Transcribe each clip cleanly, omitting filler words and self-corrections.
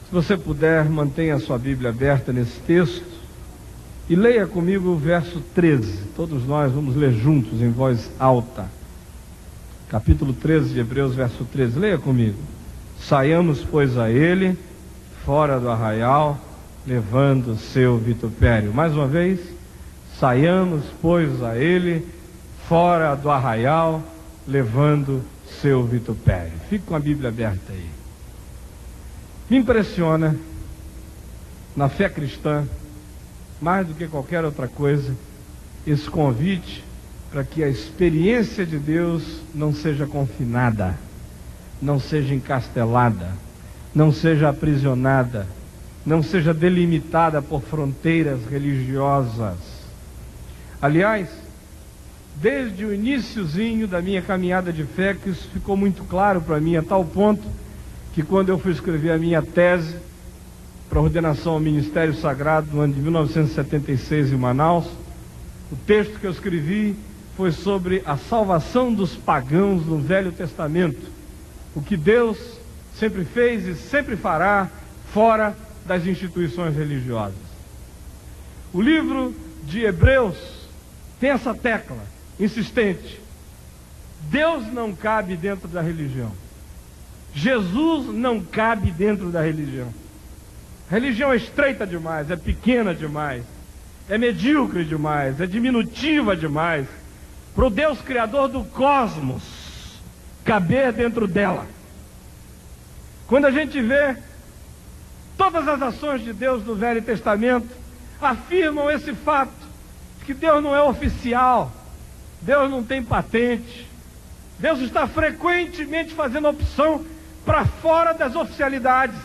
Se você puder, mantenha a sua Bíblia aberta nesse texto e leia comigo o verso 13. Todos nós vamos ler juntos em voz alta. Capítulo 13 de Hebreus, verso 13. Leia comigo. Saiamos, pois, a ele, fora do arraial, levando seu vitupério. Mais uma vez. Saiamos, pois, a ele, fora do arraial, levando seu vitupério. Fique com a Bíblia aberta aí. Me impressiona, na fé cristã, mais do que qualquer outra coisa, esse convite para que a experiência de Deus não seja confinada, não seja encastelada, não seja aprisionada, não seja delimitada por fronteiras religiosas. Aliás, desde o iniciozinho da minha caminhada de fé, que isso ficou muito claro para mim, a tal ponto que quando eu fui escrever a minha tese para ordenação ao Ministério Sagrado no ano de 1976 em Manaus, o texto que eu escrevi foi sobre a salvação dos pagãos no Velho Testamento, o que Deus sempre fez e sempre fará fora das instituições religiosas. O livro de Hebreus tem essa tecla insistente: Deus não cabe dentro da religião. Jesus não cabe dentro da religião. A religião é estreita demais, é pequena demais, é medíocre demais, é diminutiva demais para o Deus Criador do cosmos caber dentro dela. Quando a gente vê todas as ações de Deus no Velho Testamento, afirmam esse fato, que Deus não é oficial, Deus não tem patente, Deus está frequentemente fazendo opção para fora das oficialidades.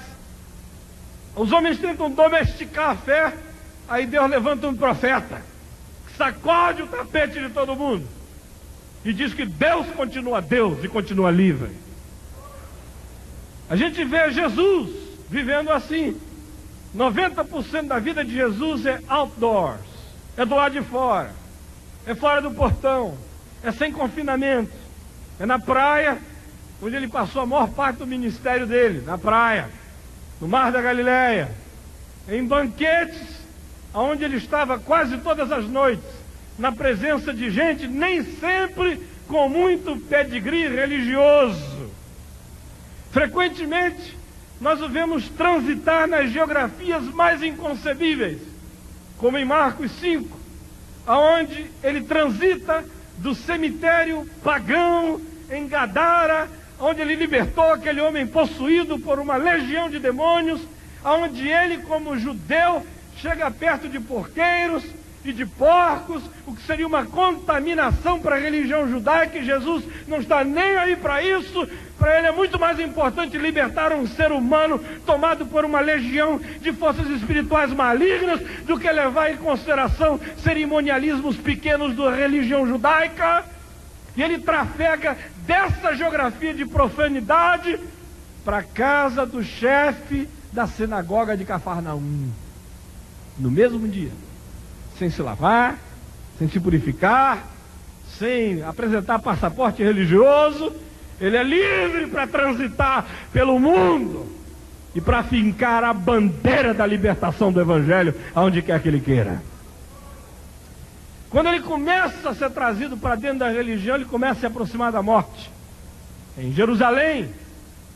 Os homens tentam domesticar a fé, aí Deus levanta um profeta, que sacode o tapete de todo mundo, e diz que Deus continua Deus e continua livre. A gente vê Jesus vivendo assim. 90% da vida de Jesus é outdoors, é do lado de fora, é fora do portão, é sem confinamento, é na praia, onde ele passou a maior parte do ministério dele, na praia, no Mar da Galileia, em banquetes, onde ele estava quase todas as noites, na presença de gente, nem sempre com muito pedigree religioso. Frequentemente, nós o vemos transitar nas geografias mais inconcebíveis, como em Marcos 5, aonde ele transita do cemitério pagão em Gadara, onde ele libertou aquele homem possuído por uma legião de demônios, aonde ele, como judeu, chega perto de porqueiros e de porcos, o que seria uma contaminação para a religião judaica, e Jesus não está nem aí para isso. Para ele é muito mais importante libertar um ser humano tomado por uma legião de forças espirituais malignas do que levar em consideração cerimonialismos pequenos da religião judaica. E ele trafega dessa geografia de profanidade para a casa do chefe da sinagoga de Cafarnaum, no mesmo dia, sem se lavar, sem se purificar, sem apresentar passaporte religioso. Ele é livre para transitar pelo mundo e para fincar a bandeira da libertação do Evangelho aonde quer que ele queira. Quando ele começa a ser trazido para dentro da religião, ele começa a se aproximar da morte. Em Jerusalém,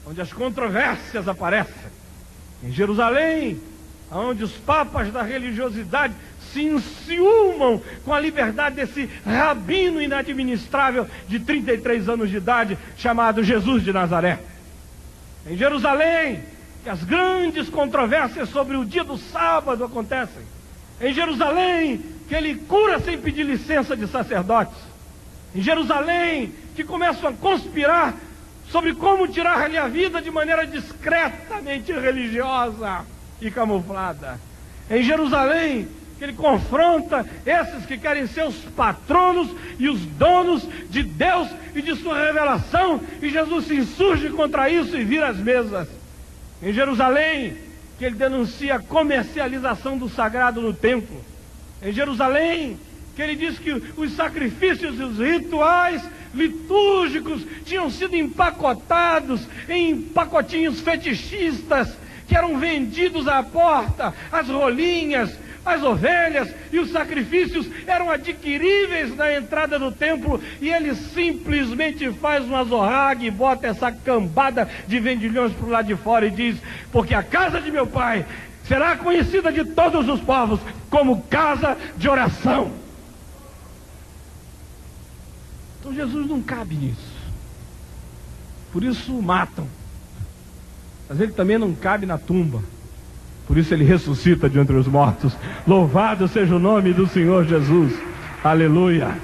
onde as controvérsias aparecem. Em Jerusalém, onde os papas da religiosidade se enciumam com a liberdade desse rabino inadministrável de 33 anos de idade, chamado Jesus de Nazaré. Em Jerusalém, que as grandes controvérsias sobre o dia do sábado acontecem. Em Jerusalém, que ele cura sem pedir licença de sacerdotes. Em Jerusalém, que começam a conspirar sobre como tirar-lhe a vida de maneira discretamente religiosa e camuflada. Em Jerusalém, que ele confronta esses que querem ser os patronos e os donos de Deus e de sua revelação, e Jesus se insurge contra isso e vira as mesas. Em Jerusalém, que ele denuncia a comercialização do sagrado no templo. Em Jerusalém, que ele diz que os sacrifícios e os rituais litúrgicos tinham sido empacotados em pacotinhos fetichistas que eram vendidos à porta, as rolinhas, as ovelhas e os sacrifícios eram adquiríveis na entrada do templo, e ele simplesmente faz uma zorraga e bota essa cambada de vendilhões para o lado de fora e diz: porque a casa de meu pai será conhecida de todos os povos como casa de oração. Então Jesus não cabe nisso, por isso o matam, mas ele também não cabe na tumba, por isso ele ressuscita de entre os mortos. Louvado seja o nome do Senhor Jesus, aleluia.